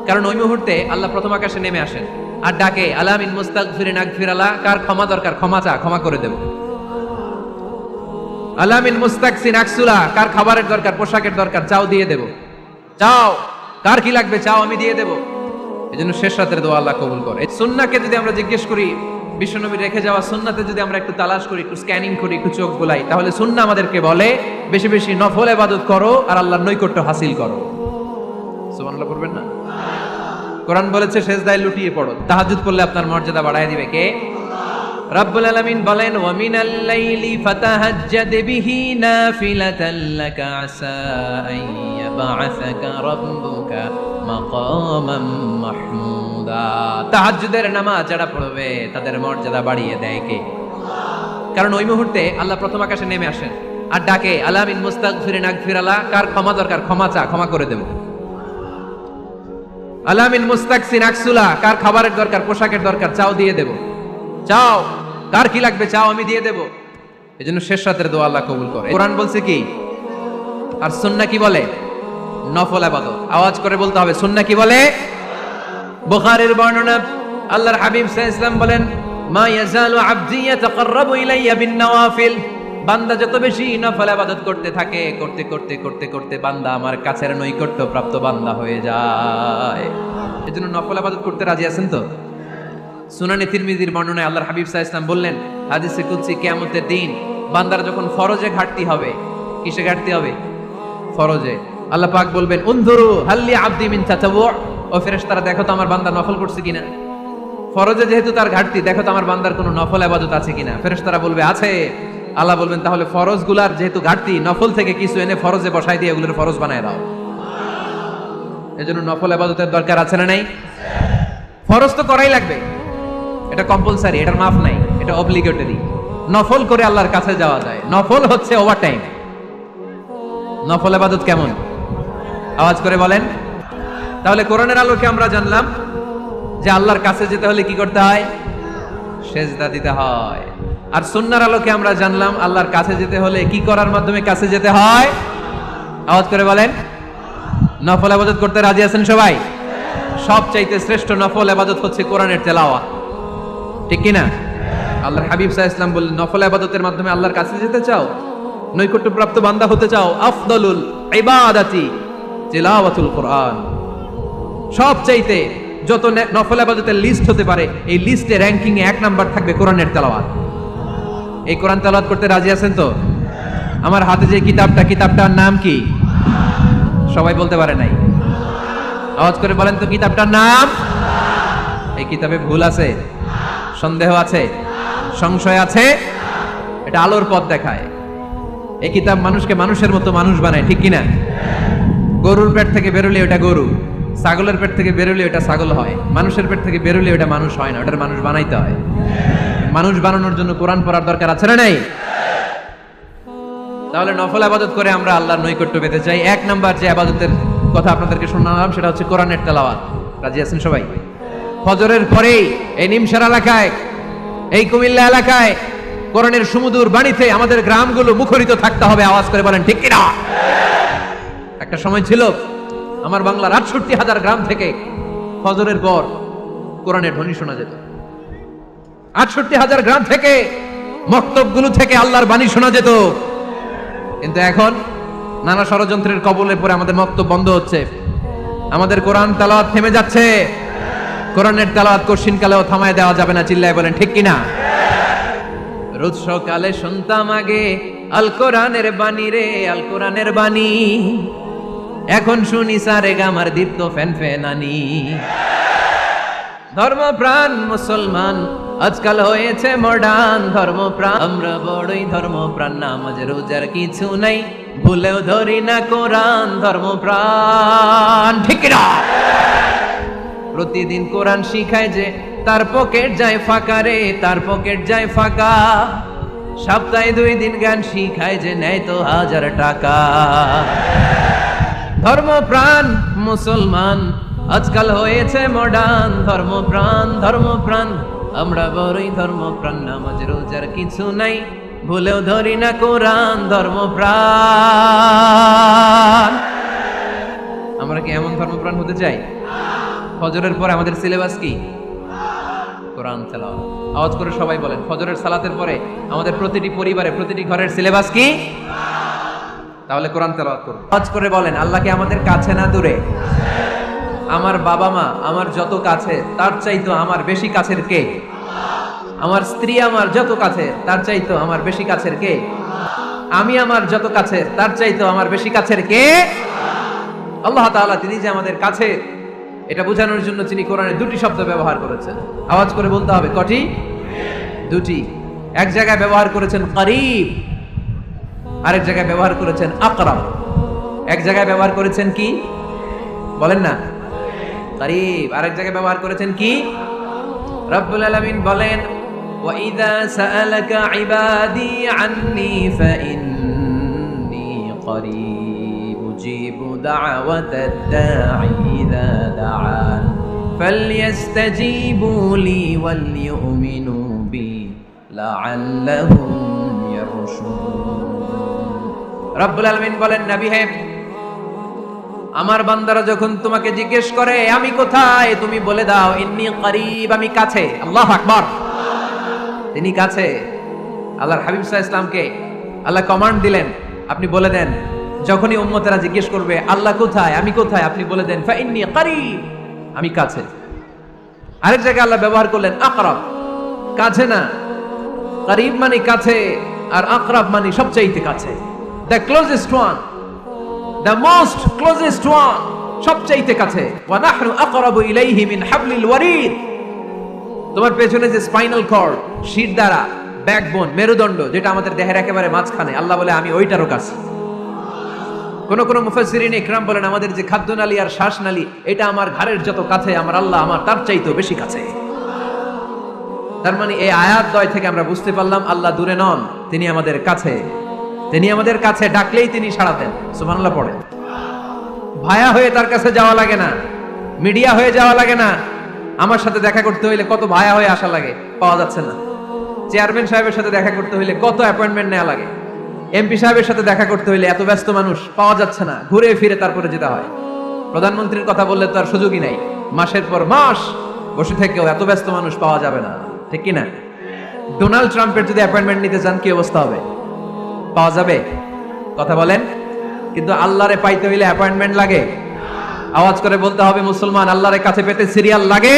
কারণ ওই মুহূর্তে আল্লাহ প্রথম আকাশে নেমে আসেন আর ডাকে আলা মিন মুস্তাগফিরিন আগফিরালা, কার ক্ষমা দরকার ক্ষমা চা, ক্ষমা করে দেব। আলা মিন মুস্তাকসিন আকসুলা, কার খাবারের দরকার পোশাকের দরকার চাও দিয়ে দেব। চাও, কার কি লাগবে চাও আমি দিয়ে দেব। এজন্য শেষ রাতের দোয়া আল্লাহ কবুল করে। এই সুন্নাহকে যদি আমরা জিজ্ঞেস করি, বিশ্বনবী রেখে যাওয়া সুন্নাতে যদি আমরা একটু তালাশ করি, একটু স্ক্যানিং করি, একটু চোখ গোলাই, তাহলে সুন্নাহ আমাদেরকে বলে বেশি বেশি নফল ইবাদত করো আর আল্লাহর নৈকট্য হাসিল করো। সুবহানাল্লাহ পড়বেন না? কোরআন বলেছে সেজদায় লুটিয়ে পড়ো। তাহাজ্জুদ পড়লে আপনার মর্যাদা বাড়ায় দিবে কে? রাব্বুল আলামিন বলেন ওয়া মিনাল লাইলি ফাতাহাজ্জাদ বিহি নাফিলাতান লাকা আসা আন ইয়াবআসাকা রাব্বুকা মাকামান মাহমুদা। তাহাজ্জুদের নামাজ যারা পড়বে তাদের মর্যাদা বাড়িয়ে দেয় কে? কারণ ওই মুহূর্তে আল্লাহ প্রথম আকাশে নেমে আসেন আর ডাকে আলা মিন মুস্তাগফিরিন আগফিরালা, কার ক্ষমা দরকার ক্ষমা চা, ক্ষমা করে দেব। আলা মিন মুস্তাকসিন আকসুলা, কার খাবারের দরকার পোশাকের দরকার চাও দিয়ে দেব। চাও, কার কি লাগবে চাও আমি দিয়ে দেব। এজন্য শেষ রাতের দোয়া আল্লাহ কবুল করে। কোরআন বলছে কি আর সুন্নাহ কি বলে? নফল ইবাদত। আওয়াজ করে বলতে হবে সুন্নাহ কি বলে? বুখারীর বর্ণনা, আল্লাহর হাবিব সাল্লাল্লাহু আলাইহি ওয়াসাল্লাম বলেন মা ইয়াজালু আবদি ইয়াতাকাররাবু ইলাইয়া বিন নওয়াফিল, বান্দা যত বেশি নফল ইবাদত করতে থাকে, করতে করতে করতে করতে বান্দা আমার কাছের নৈকট্য প্রাপ্ত বান্দা হয়ে যায়। এজন্য নফল ইবাদত করতে রাজি আছেন তো? সুনানে তিরমিজির বর্ণনায় আল্লাহর হাবিব সাল্লাল্লাহু আলাইহি ওয়াসাল্লাম বললেন হাদিসে কুদসি কিয়ামতের দিন বান্দার যখন ফরজে ঘাটতি হবে, কিসে ঘাটতি হবে? ফরজে। আল্লাহ পাক বলবেন উনজুরু হাল্লি আবদি মিন তাতাওয়ু, ও ফেরেশতারা দেখো তো আমার বান্দা নফল করছে কিনা। ফরজে যেহেতু তার ঘাটতি, দেখো তো আমার বান্দার কোনো নফল ইবাদত আছে কিনা। ফেরেশতারা বলবে আছে। আল্লাহ বলবেন তাহলে ফরজগুলার যেহেতু ঘাটতি, নফল থেকে কিছু এনে ফরজে বসাই দিয়ে এগুলোর ফরজ বানায় দাও। এজন্য নফল ইবাদতের দরকার আছে না নাই? ফরজ তো করাই লাগবে, এটা কম্পালসারি, এটার মাফ নাই, এটা অব্লিগেটরি। নফল করে আল্লাহর কাছে যাওয়া যায়, নফল হচ্ছে ওভার টাইম। নফল ইবাদত কেমন? আওয়াজ করে বলেন। তাহলে কোরআনের আলোকে আমরা জানলাম যে আল্লাহর কাছে যেতে হলে কি করতে হয়? সেজদা দিতে হয়। আর সুন্নাহর আলোকে আমরা জানলাম আল্লাহর কাছে যেতে হলে কি করার মাধ্যমে কাছে যেতে হয়? আওয়াজ করে বলেন। নফল ইবাদত করতে রাজি আছেন সবাই? সবচাইতে শ্রেষ্ঠ নফল ইবাদত হচ্ছে কোরআনের তেলাওয়াত, ঠিক কি না? আল্লাহর হাবিব সাল্লাল্লাহু আলাইহি ওয়াসাল্লাম বললেন নফল ইবাদতের মাধ্যমে আল্লাহর কাছে যেতে চাও, নৈকট্যপ্রাপ্ত বান্দা হতে চাও, আফদালুল ইবাদাতি তিলাওয়াতুল কোরআন। সবচাইতে যত নফল ইবাদতের লিস্ট হতে পারে এই লিস্টে র‍্যাঙ্কিং এ 1 নাম্বার থাকবে কোরআনের তেলাওয়াত। এই কোরআন তেলাওয়াত করতে রাজি আছেন তো? আমার হাতে যে কিতাবটার নাম কি? সবাই বলতে পারে নাই। আওয়াজ করে বলেন তো কিতাবটার নাম? এই কিতাবে ভুল আছে, সন্দেহ আছে, সংশয় আছে? এটা আলোর পথ দেখায়। এই কিতাব মানুষকে মানুষের মতো মানুষ বানায়, ঠিক কিনা? গরুর পেট থেকে বেরোলে ওটা গরু, ছাগলের পেট থেকে বেরোলে ওটা ছাগল হয়, মানুষের পেট থেকে বেরোলে ওটা মানুষ হয় না, ওটার মানুষ বানাইতে হয়। মানুষ বানানোর জন্য কোরআন পড়ার দরকার আছে না নাই? তাহলে নফল ইবাদত করে আমরা আল্লাহর নৈকট্য পেতে চাই। 1 নাম্বার যে ইবাদতের কথা আপনাদেরকে শোনালাম সেটা হচ্ছে কোরআনের তেলাওয়াত। রাজি আছেন সবাই? ফজরের পরেই এই নিমসার এলাকায়, এই কুমিল্লা এলাকায় কোরআনের সুমধুর বাণীতে আমাদের গ্রামগুলো মুখরিত থাকতে হবে। আওয়াজ করে বলেন ঠিক কিনা? একটা সময় ছিল আমার বাংলার ৬৮,০০০ গ্রাম থেকে ফজরের পর কোরআনের ধ্বনি শোনা যেত। ৬৮,০০০ গ্রাম থেকে মক্তবগুলো থেকে আল্লাহর বাণী শোনা যেত। কিন্তু এখন নানা ষড়যন্ত্রের কবলে পড়ে আমাদের মক্তব বন্ধ হচ্ছে, আমাদের কোরআন তেলাওয়াত থেমে যাচ্ছে। কোরআনের তেলাওয়াত কশিনকালেও থামায় দেওয়া যাবে না, চিল্লায় বলেন ঠিক কিনা? রোজ সকালে শুনতাম আগে আল কোরআনের বাণী রে, আল কোরআনের বাণী, এখন শুনি সারে গামার দীপ্ত ফ্যান ফ্যানানি। ধর্মপ্রাণ মুসলমান আজকাল হয়েছে মডার্ন, ধর্মপ্রাণ আমরা বড়ই ধর্মপ্রাণ, নামাজ রোজার কিছু নাই, ভুলেও ধরি না কোরআন, ধর্মপ্রাণ ঠিক কিনা? প্রতিদিন কোরআন শিখায় যে তার পকেট যায় ফাঁকা রে, তার পকেট যায় ফাঁকা। সপ্তাহে 2 দিন গান শিখায় যে নেয় তো 1000 টাকা। ধর্মপ্রাণ মুসলমান আজকাল হয়েছে মডার্ন, ধর্মপ্রাণ ধর্মপ্রাণ আমরা বড়ই ধর্মপ্রাণ, নামাজ রোজার কিছু নাই, ভুলেও ধরি না কোরআন, ধর্মপ্রাণ। আমরা কি এমন ধর্মপ্রাণ হতে চাই? ফজরের পরে আমাদের সিলেবাস কি? কোরআন তেলাওয়াত। আওয়াজ করে সবাই বলেন, ফজরের সালাতের পরে আমাদের প্রতিটি পরিবারে, প্রতিটি ঘরের সিলেবাস কি? তাহলে কোরআন তেলাওয়াত করুন। আওয়াজ করে বলেন, আল্লাহকে আমাদের কাছে না দূরে? আমার বাবা মা আমার যত কাছে, তার চাইতো আমার বেশি কাছের কে? আমার স্ত্রী আমার যত কাছে, তার চাইতো আমার বেশি কাছের কে? আমি আমার যত কাছে, তার চাইতো আমার বেশি কাছের কে? আল্লাহ তাআলা, তিনি যে আমাদের কাছে, এটা বোঝানোর জন্য তিনি কোরআনে দুটি শব্দ ব্যবহার করেছেন। আওয়াজ করে বলতে হবে, কটি? দুটি। এক জায়গায় ব্যবহার করেছেন করিব, আরেক জায়গায় ব্যবহার করেছেন আকরাব। এক জায়গায় ব্যবহার করেছেন কি বলেন না? করিব। আরেক জায়গায় ব্যবহার করেছেন কি? রব্বুল আলামিন বলেন, وَإِذَا سَأَلَكَ عِبَادِي عَنِّي فَإِنِّي قَرِيبٌ أُجِيبُ دَعْوَةَ الدَّاعِ إِذَا دَعَانِ فَلْيَسْتَجِيبُوا لِي وَلْيُؤْمِنُوا بِي لَعَلَّهُمْ يَرْشُدُونَ। রব্বুল আলামিন বলেন, নবী হে, আমার বান্দারা যখন তোমাকে জিজ্ঞেস করে আমি কোথায়, তুমি বলে দাও ইন্নী করিব, আমি কাছে। আল্লাহু আকবার। তিনি কাছে। আল্লাহর হাবিব সাল্লাল্লাহু আলাইহি ওয়াসাল্লামকে আল্লাহ কমান্ড দিলেন, আপনি বলে দেন, যখনই উম্মতেরা জিজ্ঞেস করবে আল্লাহ কোথায়, আমি কোথায়, আপনি বলে দেন ফা ইন্নী করিব, আমি কাছে। আরেক জায়গায় আল্লাহ ব্যবহার করলেন আকরাব, কাছে না। করিব মানে কাছে, আর আকরাব মানে সবচাইতে কাছে, the closest one, the most closest one, সবচাইতে কাছে। ওয়া নাহনু আকরাবু ইলাইহি মিন হাবলিল ওয়ারিদ। তোমার পেছনে যে স্পাইনাল কর্ড, শিরদাঁড়া, ব্যাকবোন, মেরুদণ্ড, যেটা আমাদের দেহের একেবারে মাঝখানে, আল্লাহ বলে আমি ওইটারও কাছে। কোন কোন মুফাসসিরিন ইকরাম বলেন আমাদের যে খাদ্যনালী আর শ্বাসনালী, এটা আমার ঘাড়ের যত কাছে আমার আল্লাহ আমার তার চাইতেও বেশি কাছে। তার মানে এই আয়াত দ্বয় থেকে আমরা বুঝতে পারলাম আল্লাহ দূরে নন, তিনি আমাদের কাছে। তিনি আমাদের কাছে, ডাকলেই তিনি সাড়া দেন। সুবহানাল্লাহ পড়েন। ভায়া হয়ে তার কাছে যাওয়া লাগে না, মিডিয়া হয়ে যাওয়া লাগে না। আমার সাথে দেখা করতে হইলে কত ভায়া হয়ে আসা লাগে, পাওয়া যাচ্ছে না। চেয়ারম্যান সাহেবের সাথে দেখা করতে হইলে কত অ্যাপয়েন্টমেন্ট নেওয়া লাগে। এমপি সাহেবের সাথে দেখা করতে হইলে এত ব্যস্ত মানুষ, পাওয়া যাচ্ছে না, ঘুরে ফিরে তারপরে যেতে হয়। প্রধানমন্ত্রীর কথা বললে তো আর সুযোগই নাই, মাসের পর মাস বসে থেকেও এত ব্যস্ত মানুষ পাওয়া যাবে না, ঠিক কি না? ডোনাল্ড ট্রাম্পের যদি অ্যাপয়েন্টমেন্ট নিতে চান কি অবস্থা হবে? পাওয়া যাবে? কথা বলেন। কিন্তু আল্লাহরে পাইতে হইলে অ্যাপয়েন্টমেন্ট লাগে। আওয়াজ করে বলতে হবে, মুসলমান, আল্লাহরে কাছে পেতে সিরিয়াল লাগে।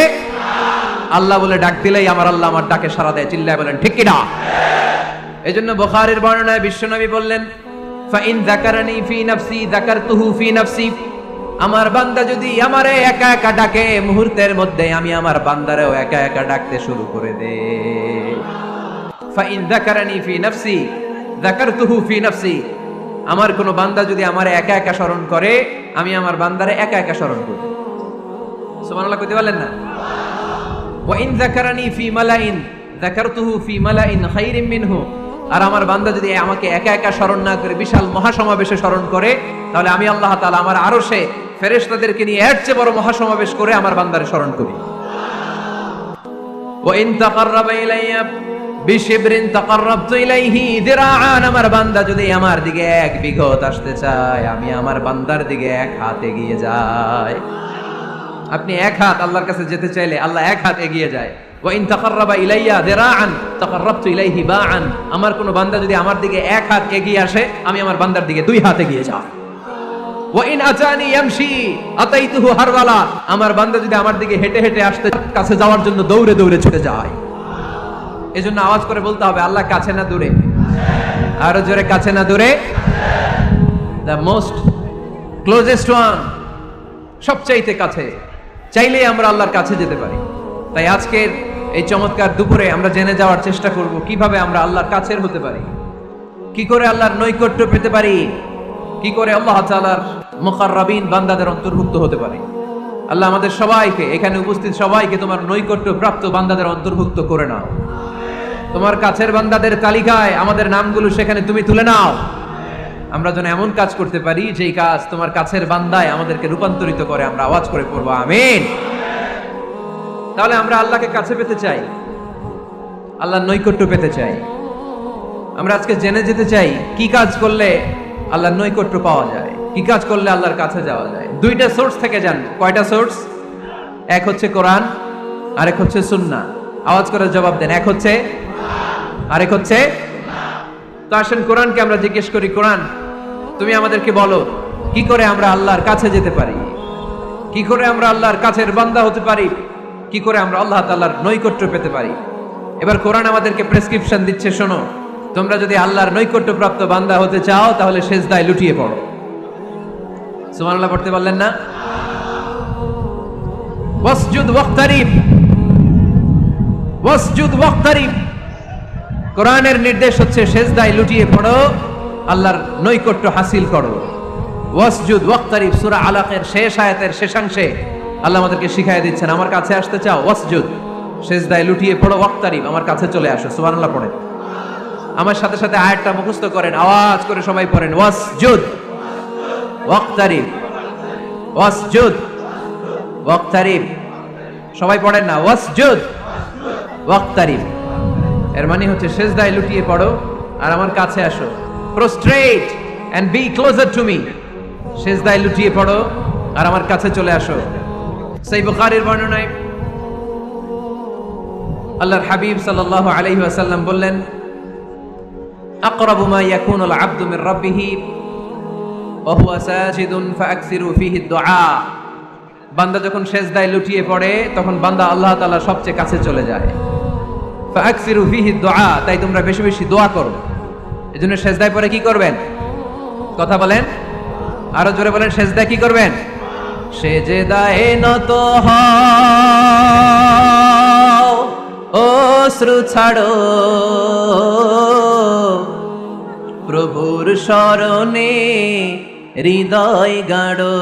আল্লাহ বলে ডাক দিলেই আমার আল্লাহ আমার ডাকে সাড়া দেয়। চিল্লায় বলেন ঠিক কি না? এজন্য বুখারীর বর্ণনায় বিশ্বনবী বললেন, ফাইন যাকারানি ফি নাফসি যাকারতুহু ফি নাফসি। আমার বান্দা যদি আমারে একা একা ডাকে, মুহূর্তের মধ্যে আমি আমার বান্দারেও একা একা ডাকতে শুরু করে দেই। ফাইন যাকারানি ফি নাফসি যাকারতুহু ফি নাফসি। আমার কোন বান্দা যদি আমারে একা একা স্মরণ করে, আমি আমার বান্দারে একা একা স্মরণ করি। সুবহানাল্লাহ কইতে পারলেন না? ওয়া ইন যাকারানি ফি মালাইন যাকারতুহু ফি মালাইন খায়রিন মিনহু। আর আমার বান্দা যদি আমাকে একা একা স্মরণ না করে বিশাল মহাসমাবেশে স্মরণ করে, তাহলে আমি আল্লাহ তাআলা আমার আরশে ফেরেশতাদেরকে নিয়ে এর চেয়ে বড় মহাসমাবেশ করে আমার বান্দারে স্মরণ করি। ওয়া ইন তাকাররাবা ইলাইয়া বিশিবরিন তাকাররাবতু ইলাইহি যিরাআন। আমার বান্দা যদি আমার দিকে এক বিঘত আসতে চায়, আমি আমার বান্দার দিকে এক হাত এগিয়ে যাই। আপনি এক হাত আল্লাহর কাছে যেতে চাইলে আল্লাহ এক হাত এগিয়ে যায়। ওয়া ইন তাকাররাবা ইলাইয়া যিরাআন তাকাররাবতু ইলাইহি বাআন। আমার কোন বান্দা যদি আমার দিকে এক হাত এগিয়ে আসে, আমি আমার বান্দার দিকে দুই হাত এগিয়ে যাই। ওয়া ইন আতানি ইয়ামশি আতাইতুহু হারওয়ালা। আমার বান্দা যদি আমার দিকে হেঁটে হেঁটে আসতে, কাছে যাওয়ার জন্য দৌড়ে দৌড়ে ছুটে যায়। এজন্য আওয়াজ করে বলতে হবে, আল্লাহ কাছে না দূরে? আরো জোরে, কাছে না দূরে? দ্য মোস্ট ক্লোজেস্ট ওয়ান, সবচাইতে কাছে। চাইলেই আমরা আল্লাহর কাছে যেতে পারি। তাই আজকের এই চমৎকার দুপুরে আমরা জেনে যাওয়ার চেষ্টা করব কিভাবে আমরা আল্লাহর কাছের হতে পারি, কি করে আল্লাহর নৈকট্য পেতে পারি, কি করে আল্লাহ তাআলার মুকাররাবিন বান্দাদের অন্তর্ভুক্ত হতে পারি। আল্লাহ আমাদের সবাইকে, এখানে উপস্থিত সবাইকে তোমার নৈকট্য প্রাপ্ত বান্দাদের অন্তর্ভুক্ত করে নাও। তোমার কাছের বান্দাদের তালিকায় আমাদের নামগুলো সেখানে তুমি তুলে নাও। আমরা যেন এমন কাজ করতে পারি যেই কাজ তোমার কাছের বান্দায় আমাদেরকে রূপান্তরিত করে। আমরা আওয়াজ করে পড়বো আমিন। তাহলে আমরা আল্লাহকে কাছে পেতে চাই, আল্লাহর নৈকট্য পেতে চাই। আমরা আজকে জেনে যেতে চাই কি কাজ করলে আল্লাহর নৈকট্য পাওয়া যায়, কি কাজ করলে আল্লাহর কাছে যাওয়া যায়। দুইটা সোর্স থেকে জানবো। কয়টা সোর্স? এক হচ্ছে কোরআন, আরেক হচ্ছে সুন্নাহ। আওয়াজ করে জবাব দেন, এক হচ্ছে, আরেক হচ্ছে। তো আসেন কোরআনকে আমরা জিজ্ঞেস করি, কোরআন তুমি আমাদেরকে বলো কি করে আমরা আল্লাহর কাছে যেতে পারি, কি করে আমরা আল্লাহর কাছের বান্দা হতে পারি, কি করে আমরা আল্লাহ তাআলার নৈকট্য পেতে পারি। এবার কোরআন আমাদেরকে প্রেসক্রিপশন দিচ্ছে, শোনো, তোমরা যদি আল্লাহর নৈকট্য প্রাপ্ত বান্দা হতে চাও তাহলে সেজদায় লুটিয়ে পড়ো। সুবহানাল্লাহ পড়তে পারলেন না? ওয়াসজুদ ওয়াক্তারিব, ওয়াসজুদ ওয়াক্তারিব। কোরআনের নির্দেশ হচ্ছে সেজদায় লুটিয়ে পড়ো, আল্লাহর নৈকট্য হাসিল করো। ওয়াসজুদ ওয়াক্তারিব সূরা আলাকের শেষ আয়াতের শেষাংশে আল্লাহ আমাদেরকে শিখাইয়া দিচ্ছেন, আমার কাছে আসতে চাও, ওয়াসজুদ, সেজদায় লুটিয়ে পড়ো, ওয়াক্তারিব, আমার কাছে চলে আসো। সুবহানাল্লাহ পড়েন। আমার সাথে সাথে আয়াতটা মুখস্থ করেন, আওয়াজ করে সবাই পড়েন, ওয়াসজুদ ওয়াক্তারিব, ওয়াসজুদ ওয়াক্তারিব। সবাই পড়েন না, ওয়াসজুদ ওয়াক্তারিব। এর মানে হচ্ছে সেজদায় লুটিয়ে পড়ো আর আমার কাছে আসো। Prostrate and be closer to me. সেজদায় লুটিয়ে পড়ো আর আমার কাছে চলে আসো। সহিহ বুখারীর বর্ণনায় আল্লাহর হাবিব সাল্লাল্লাহু আলাইহি ওয়াসাল্লাম বললেন, আকরাবু মা ইয়াকুনুল আবদু মির রাব্বিহি ওয়া হুয়া সাজিদুন ফাআকসিরু ফীহি দুআ। বান্দা যখন সেজদায় লুটিয়ে পড়ে তখন বান্দা আল্লাহ তাআলা সবচেয়ে কাছে চলে যায়। ফাআকসিরু ফীহি দুআ, তাই তোমরা বেশি বেশি দোয়া করো। এজন্য সেজদায় পড়ে কি করবেন? কথা বলেন, আরো জোরে বলেন, সেজদায় কি করবেন? সেজদায় নত হও, অশ্রু ছাড়ো, প্রভুর শরণে হৃদয় গাড়ো।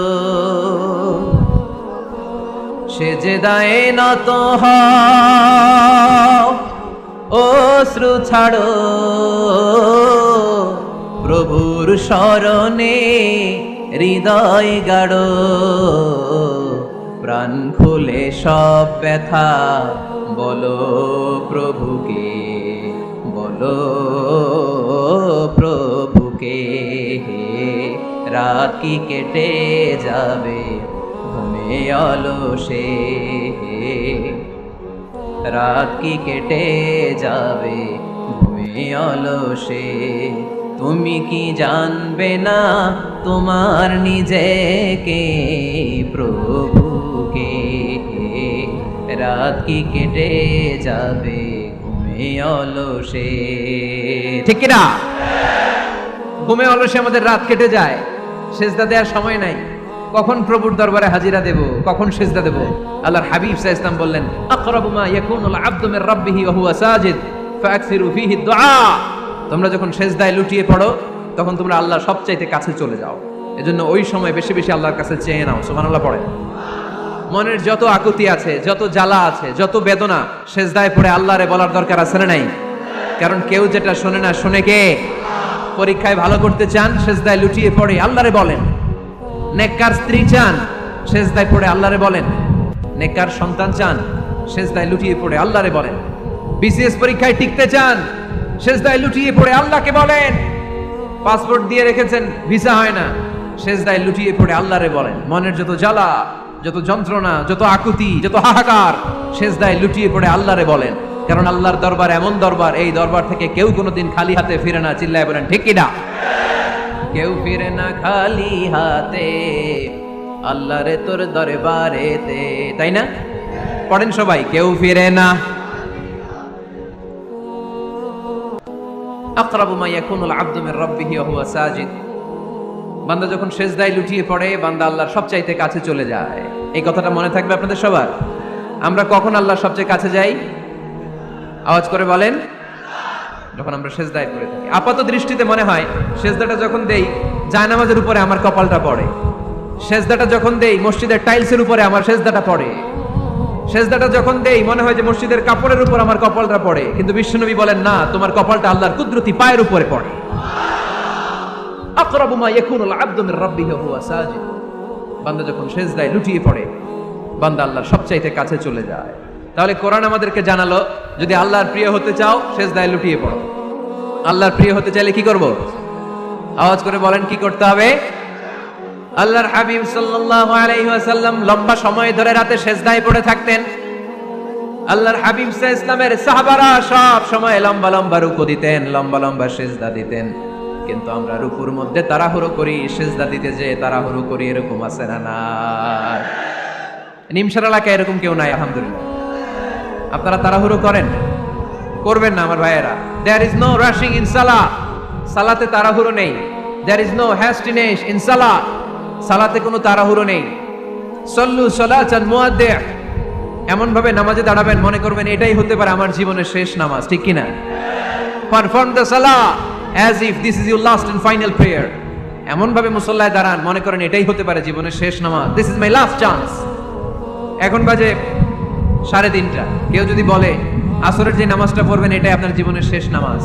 সেজদায় নত হও, অশ্রু ছাড়ো, প্রভুর শরণে হৃদয় গাড়ো। প্রাণ খুলে সব ব্যথা বলো প্রভুকে, বলো প্রভুকে। রাত কি কেটে যাবে ঘুমে অলসে, রাত কি কেটে যাবে ঘুমে অলসে। তুমি কি জানবে না তোমার নিজেকে, প্রভুকে। রাত কি কেটে যাবে ঘুমে অলসে। ঠিক কিনা? ঘুমে অলসে আমাদের রাত কেটে যায়, সেজদা দেওয়ার সময় নাই। কখন প্রভুর দরবারে হাজিরা দেব, কখন সেজদা দেব? আল্লাহর হাবিব সাল্লাল্লাহু আলাইহি ওয়াসাল্লাম বললেন, আকরাবু মা ইয়াকুনুল আবদু মির রাব্বিহি ওয়া হুয়া সাজিদ ফাআকসিরু ফীহি দুআ। তোমরা যখন সেজদায় লুটিয়ে পড়ো তখন তোমরা আল্লাহর সবচাইতে কাছে চলে যাও। এজন্য ওই সময় বেশি বেশি আল্লাহর কাছে চেয়ে নাও। সুবহানাল্লাহ পড়েন। মনের যত আকুতি আছে, যত জ্বালা আছে, যত বেদনা, সেজদায় পড়ে আল্লাহরে বলার দরকার আছে না নাই? কারণ কেউ যেটা শোনে না, শোনে কে? পরীক্ষায় ভালো করতে চান, সেজদায় লুটিয়ে পড়ে আল্লাহরে বলেন। নেককার স্ত্রী চান, সেজদায় পড়ে আল্লাহরে বলেন। নেককার সন্তান চান, সেজদায় লুটিয়ে পড়ে আল্লাহরে বলেন। বিসিএস পরীক্ষায় টিকতে চান, সেজদায় লুটিয়ে পড়ে আল্লাহকে বলেন। পাসপোর্ট দিয়ে রেখেছেন, ভিসা হয় না, সেজদায় লুটিয়ে পড়ে আল্লাহরে বলেন। মনের যত জ্বালা, যত যন্ত্রণা, যত আকুতি, যত হাহাকার, সেজদায় লুটিয়ে পড়ে আল্লাহরে বলেন। কারণ আল্লাহর দরবার এমন দরবার, এই দরবার থেকে কেউ কোনোদিন খালি হাতে ফিরে না। চিল্লায় বলেন ঠিক কিনা? কেউ ফিরে না খালি হাতে আল্লাহরে তোর দরবারেতে, তাই না? পড়েন সবাই, কেউ ফিরে না। আকরাবু মা ইয়াকুনুল আবদু মির রাব্বিহি ওয়া হুয়া সাজিদ। বান্দা যখন সেজদায় লুটিয়ে পড়ে বান্দা আল্লাহর সবচাইতে কাছে চলে যায়। এই কথাটা মনে থাকবে আপনাদের সবার। আমরা কখন আল্লাহর সবচেয়ে কাছে যাই? আওয়াজ করে বলেন, যখন আমরা সেজদায় পড়ে থাকি। আপাত দৃষ্টিতে মনে হয় সেজদাটা যখন দেই জায়নামাজের উপরে আমার কপালটা পড়ে, সেজদাটা যখন দেই মসজিদের টাইলসের উপরে আমার সেজদাটা পড়ে, সেজদাটা যখন দেই মনে হয় যে মসজিদের কাপড়ের উপর আমার কপালটা পড়ে। কিন্তু বিশ্বনবী বলেন না, তোমার কপালটা আল্লাহর কুদরতি পায়ের উপরে পড়ে। আকরাবু মা ইয়াকুনুল আবদু মির রাব্বিহি ওয়া হুয়া সাজিদ। বান্দা যখন সেজদায় লুটিয়ে পড়ে বান্দা আল্লাহর সবচাইতে কাছে চলে যায়। তাহলে কোরআন আমাদেরকে জানালো, যদি আল্লাহর প্রিয় হতে চাও সেজদায় লুটিয়ে পড়ো। আল্লাহর প্রিয় হতে চাইলে কি করব? আওয়াজ করে বলেন, কি করতে হবে? আল্লাহর হাবিব সাল্লাল্লাহু আলাইহি ওয়াসাল্লাম লম্বা সময় ধরে রাতে সেজদায় পড়ে থাকতেন। আল্লাহর হাবিব সাল্লাল্লাহু আলাইহি ওয়াসাল্লামের সাহাবারা সব সময় লম্বা লম্বা রুকু দিতেন, লম্বা লম্বা সেজদা দিতেন। কিন্তু আমরা রুকুর মধ্যে তাড়াহুড়ো করি, সেজদা দিতে যে তাড়াহুড়ো করি, এরকম আছে না? না, নিমসার এলাকায় এরকম কেউ নাই আলহামদুলিল্লাহ। আপনারা তাড়াহুড়ো করেন? করবেন না আমার ভাইয়েরা। There is no rushing in সালাহ। সালাতে তাড়াহুড়ো নেই। There is no hastiness in সালাহ। সালাতে কোনো তাড়াহুড়ো নেই। সল্লু সালাতান মুআদ্দিআ। এমন ভাবে নামাজে দাঁড়াবেন মনে করবেন এটাই হতে পারে আমার জীবনের শেষ নামাজ, ঠিক কি না? Perform the Salah as if this is your last and final prayer. এমন ভাবে মুসল্লায় দাঁড়ান মনে করেন এটাই হতে পারে জীবনের শেষ নামাজ। This is my last chance. এখন বাজে 3:30। কেউ যদি বলে আসরের যে নামাজটা পড়বেন এটাই আপনার জীবনের শেষ নামাজ,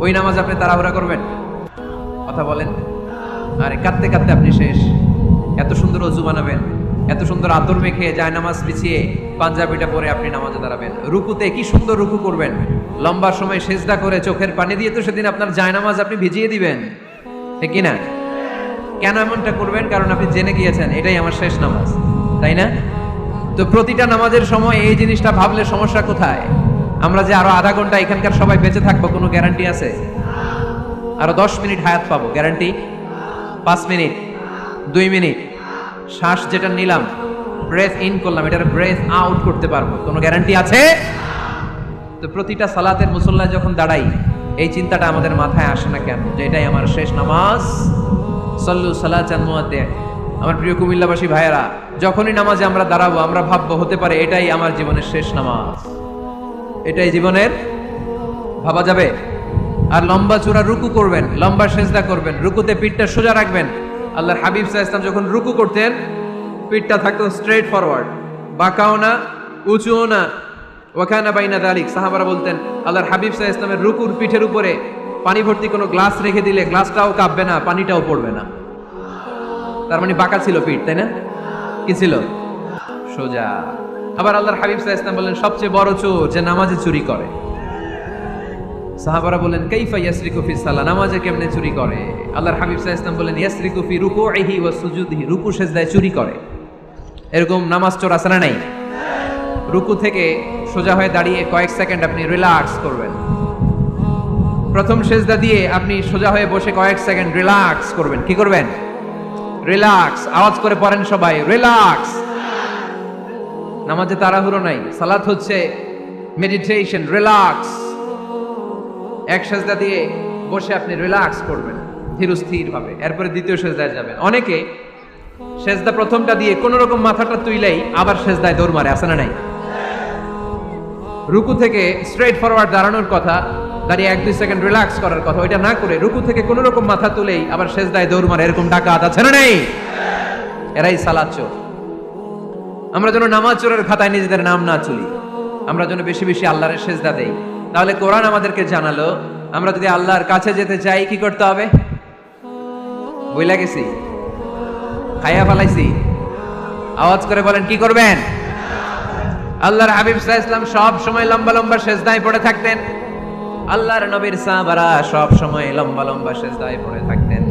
ওই নামাজ আপনি তাড়াহুড়া করবেন? কথা বলেন। আরে কাঁদতে কাঁদতে আপনি শেষ। এত সুন্দর ওযু বানাবেন, এত সুন্দর আতর মেখে যায় নামাজ বিছিয়ে পাঞ্জাবিটা পরে আপনি নামাজে দাঁড়াবেন। রুকুতে কি সুন্দর রুকু করবেন, লম্বা সময় সেজদা করে চোখের পানি দিয়ে তো সেদিন আপনার জায়নামাজ আপনি ভিজিয়ে দিবেন, ঠিক কি না? কেন এমনটা করবেন? কারণ আপনি জেনে গিয়েছেন এটাই আমার শেষ নামাজ, তাই না? তো প্রতিটা নামাজের সময় এই জিনিসটা ভাবলে সমস্যা কোথায়? আমরা যে আরো আধা ঘন্টা এখানকার সবাই বেঁচে থাকবো কোনো গ্যারান্টি আছে? আরো 10 মিনিট হায়াত পাবো, গ্যারান্টি? 5 মিনিট, 2 মিনিট শ্বাস যেটা নিলাম, ব্রেথ ইন করলাম, এটার ব্রেথ আউট করতে পারবো, কোনো গ্যারান্টি আছে? তো প্রতিটা সালাতের মুসল্লায় যখন দাঁড়াই এই চিন্তাটা আমাদের মাথায় আসে না কেন যে এটাই আমার শেষ নামাজ? সল্লু সালাতান মুআদ্দিআ। আমার প্রিয় কুমিল্লাবাসী ভাইয়েরা, যখনই নামাজে আমরা দাঁড়াবো আমরা ভাববো হতে পারে এটাই আমার জীবনের শেষ নামাজ, এটাই জীবনের, ভাবা যাবে? আর লম্বা চূড়া রুকু করবেন, লম্বা সেজদা করবেন, রুকুতে পিঠটা সোজা রাখবেন। আল্লাহর হাবিব সাল্লাল্লাহু আলাইহি ওয়াসাল্লাম যখন রুকু করতেন পিঠটা থাকতো স্ট্রেট ফরওয়ার্ড, বাঁকাও না উঁচুও না। ওয়াকানা বাইনা যালিক। সাহাবারা বলতেন আল্লাহর হাবিব সাল্লাল্লাহু আলাইহি ওয়াসাল্লামের রুকুর পিঠের উপরে পানি ভর্তি কোনো গ্লাস রেখে দিলে গ্লাসটাও কাঁপবে না, পানিটাও পড়বে না। তার মানে বাঁকা ছিল পিঠ, তাই না? কি ছিল? সোজা। আবার আল্লাহর হাবিব সাল্লাল্লাহু আলাইহি ওয়াসাল্লাম বললেন সবচেয়ে বড় চোর যে নামাজে চুরি করে। সাহাবারা বলেন কাইফা ইয়াসরিকু ফি সালাহ, নামাজে কেমনে চুরি করে? আল্লাহর হাবিব সাল্লাল্লাহু আলাইহি ওয়াসাল্লাম বলেন ইয়াসরিকু ফি রুকুইহি ওয়া সুজুদিহি, রুকু সেজদায় চুরি করে। এরকম নামাজ চোর আছে না নাই? রুকু থেকে সোজা হয়ে দাঁড়িয়ে কয়েক সেকেন্ড আপনি রিল্যাক্স করবেন। প্রথম সেজদা দিয়ে আপনি সোজা হয়ে বসে কয়েক সেকেন্ড রিল্যাক্স করবেন। কি করবেন? রিল্যাক্স। আওয়াজ করে পড়েন সবাই, রিল্যাক্স। নামাজে তাড়াহুড়ো নাই, সালাত হচ্ছে মেডিটেশন, রিল্যাক্স। এক সেজদা দিয়ে বসে আপনি রিল্যাক্স করবেন ধীরস্থির ভাবে, এরপরে দ্বিতীয় সেজদায় যাবেন। অনেকে সেজদা প্রথমটা দিয়ে কোন রকম মাথাটা তুইলেই আবার সেজদায় দৌড় মারে, আছে না নাই? রুকু থেকে স্ট্রেট ফরওয়ার্ড দাঁড়ানোর কথা, দাঁড়িয়ে 1-2 সেকেন্ড রিল্যাক্স করার কথা, ওইটা না করে রুকু থেকে কোন রকম মাথা তুলেই আবার সেজদায় দৌড় মারে, এরকম ডাকাত আছে না নাই? এরাই সালাত চোর। আমরা যেন নামাজ চোরের খাতায় নিজেদের নাম না তুলি, আমরা যেন বেশি বেশি আল্লাহর সেজদা দেই। তাহলে কোরআন আমাদেরকে জানালো আমরা যদি আল্লাহর কাছে যেতে চাই কি করতে হবে? বইলা গেছি, খাইয়া ফেলাইছি? আওয়াজ করে বলেন কি করবেন? আল্লাহর হাবিব সাল্লাল্লাহু আলাইহি ওয়াসাল্লাম সব সময় লম্বা লম্বা সেজদায় পড়ে থাকতেন। আল্লাহর নবীর সাহাবারা সব সময় লম্বা লম্বা সেজদায় পড়ে থাকতেন।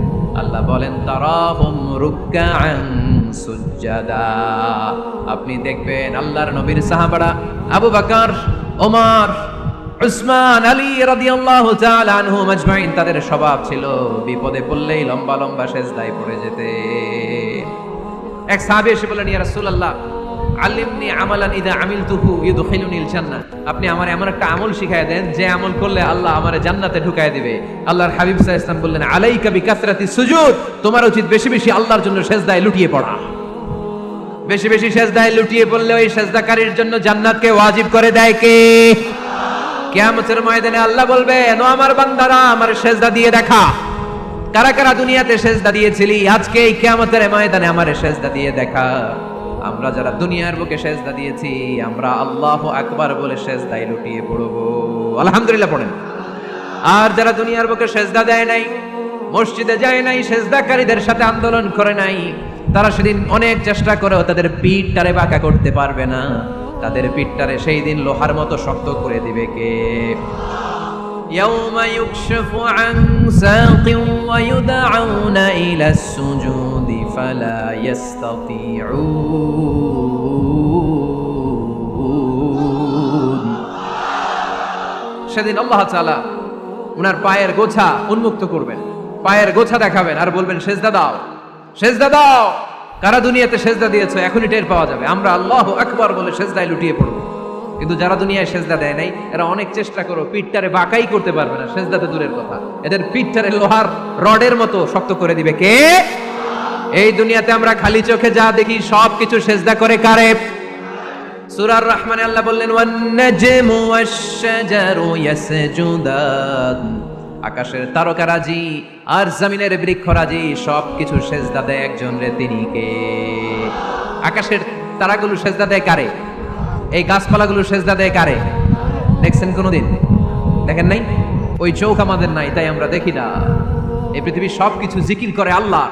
আল্লাহ বলেন তারাহুম রুকআন সুজদা। আপনি দেখবেন আল্লাহর নবীর সাহাবারা আবু বকর, ওমর, উসমান, আলী রাদিয়াল্লাহু তাআলা আনহুম আজমাইন, তাদের স্বভাব ছিল বিপদে পড়লেই লম্বা লম্বা সেজদায় পড়ে যেতে। এক সাহাবী এসে বললেন ইয়া রাসূলুল্লাহ আল্লিমনি আমালান ইযা আমিলতুহু ইউদখিলুনিল জান্নাহ, আপনি আমার এমন একটা আমল শিখায় দেন যে আমল করলে আল্লাহ আমারে জান্নাতে ঢুকায় দিবে। আল্লাহর হাবিব সাল্লাল্লাহু আলাইহি ওয়াসাল্লাম বললেন আলাইকা বিকাসরাতি সুজুদ, তোমার উচিত বেশি বেশি আল্লাহর জন্য সেজদায় লুটিয়ে পড়া। বেশি বেশি সেজদায় লুটিয়ে পড়লে ওই সেজদাকারীর জন্য জান্নাতকে ওয়াজিব করে দেয় কে? কিয়ামতের ময়দানে আল্লাহ বলবেন ও আমার বান্দারা আমার সেজদা দিয়ে দেখা, কারা কারা দুনিয়াতে সেজদা দিয়েছিলি, আজকে এই কিয়ামতের ময়দানে আমারে সেজদা দিয়ে দেখা। আমরা যারা দুনিয়ার বুকে সেজদা দিয়েছি আমরা আল্লাহু আকবার বলে সেজদায় লুটিয়ে পড়বো, আলহামদুলিল্লাহ পড়েন। আর যারা দুনিয়ার বুকে সেজদা দেয় নাই, মসজিদে যায় নাই, সেজদাকারীদের সাথে আন্দোলন করে নাই, তারা সেদিন অনেক চেষ্টা করেও তাদের পিঠটারে বাঁকা করতে পারবে না। তাদের পিঠটারে সেই দিন লোহার মতো শক্ত করে দিবে কে? يوم يكشف عن ساق ويدعون إلى السجود فلا يستطيعون সেদিন আল্লাহ তাআলা উনার পায়ের গোছা উন্মুক্ত করবেন, পায়ের গোছা দেখাবেন আর বলবেন সেজদা দাও, সেজদা দাও। কারা দুনিয়াতে সেজদা দিয়েছো এখনই টের পাওয়া যাবে। আমরা আল্লাহু আকবার বলে সেজদায় লুটিয়ে পড়ব, কিন্তু যারা দুনিয়ায় সেজদা দেয় নাই এরা অনেক চেষ্টা করো, পিঠটারে বাঁকাই করতে পারবে না। সেজদাতে দূরের কথা, এদের পিঠটারে লোহার রডের মতো শক্ত করে দিবে কে? এই দুনিয়াতে আমরা খালি চোখে যা দেখি সব কিছু সেজদা করে কারে? সূরার রহমানে আল্লাহ বললেন ওয়ান নাজমু ওয়াশ-শাজারু ইয়াসজুদান, আকাশের তারকারাজি আর জমিনের বৃক্ষরাজি সব কিছু সেজদা দেয় একজন রে, তিনি কে? আকাশের তারাগুলো সেজদা দেয় কারে? এই গাছপালাগুলো সেজদা দেয় কারে? দেখছেন কোনোদিন? দেখেন নাই? ওই চোখ আমাদের নাই, তাই আমরা দেখি না। এই পৃথিবীর সবকিছু জিকির করে আল্লাহ।